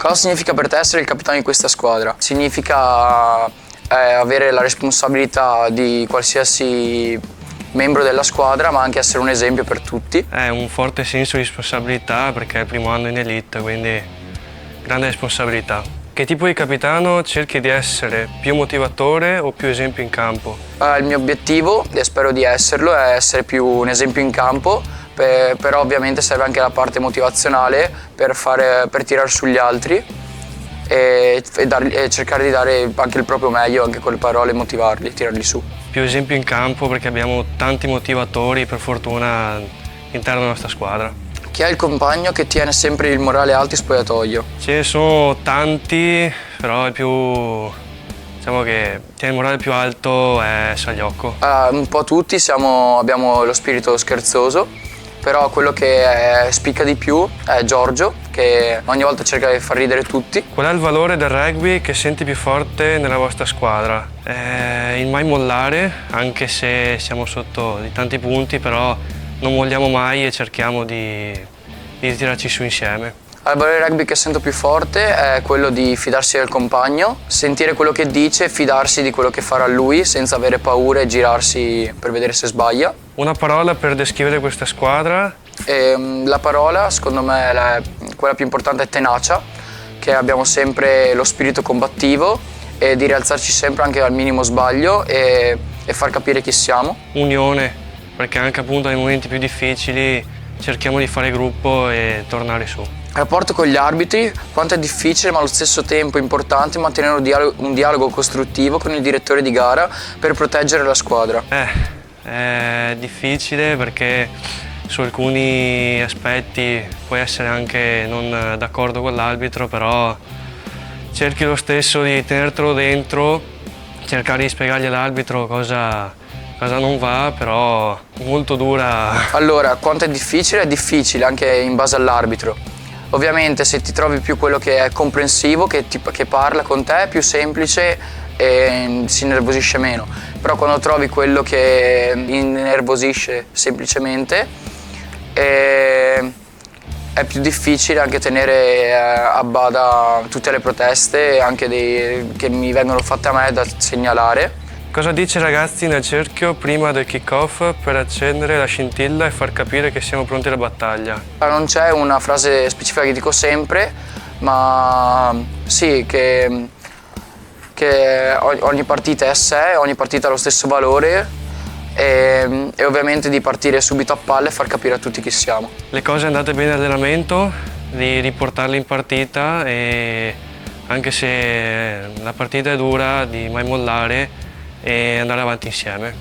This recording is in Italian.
Cosa significa per te essere il capitano di questa squadra? Significa avere la responsabilità di qualsiasi membro della squadra, ma anche essere un esempio per tutti. È un forte senso di responsabilità perché è il primo anno in elite, quindi grande responsabilità. Che tipo di capitano cerchi di essere? Più motivatore o più esempio in campo? Il mio obiettivo, e spero di esserlo, è essere più un esempio in campo, però ovviamente serve anche la parte motivazionale per tirare sugli altri e cercare di dare anche il proprio meglio, anche con le parole, motivarli, tirarli su. Più esempio in campo perché abbiamo tanti motivatori, per fortuna, all'interno della nostra squadra. Chi è il compagno che tiene sempre il morale alto in spogliatoio? Ce ne sono tanti, però il più, diciamo che tiene il morale più alto è Sagliocco. Un po' tutti abbiamo lo spirito scherzoso, però quello che spicca di più è Giorgio, che ogni volta cerca di far ridere tutti. Qual è il valore del rugby che senti più forte nella vostra squadra? Il mai mollare, anche se siamo sotto di tanti punti, però non molliamo mai e cerchiamo di tirarci su insieme. Il valore rugby che sento più forte è quello di fidarsi del compagno, sentire quello che dice, fidarsi di quello che farà lui senza avere paura e girarsi per vedere se sbaglia. Una parola per descrivere questa squadra? La parola, secondo me, quella più importante è tenacia, che abbiamo sempre lo spirito combattivo e di rialzarci sempre anche al minimo sbaglio e far capire chi siamo. Unione, perché anche appunto nei momenti più difficili cerchiamo di fare gruppo e tornare su. Il rapporto con gli arbitri, quanto è difficile ma allo stesso tempo importante mantenere un dialogo costruttivo con il direttore di gara per proteggere la squadra. È difficile perché su alcuni aspetti puoi essere anche non d'accordo con l'arbitro, però cerchi lo stesso di tenertelo dentro, cercare di spiegargli all'arbitro cosa non va, però molto dura. Allora, quanto è difficile anche in base all'arbitro. Ovviamente se ti trovi più quello che è comprensivo, che parla con te, è più semplice e si innervosisce meno. Però quando trovi quello che innervosische semplicemente, è più difficile anche tenere a bada tutte le proteste, anche che mi vengono fatte a me da segnalare. Cosa dice ai ragazzi nel cerchio prima del kick-off per accendere la scintilla e far capire che siamo pronti alla battaglia? Non c'è una frase specifica che dico sempre, ma sì, che ogni partita è a sé, ogni partita ha lo stesso valore e ovviamente di partire subito a palle e far capire a tutti chi siamo. Le cose andate bene all'allenamento, di riportarle in partita e anche se la partita è dura, di mai mollare e andare avanti insieme.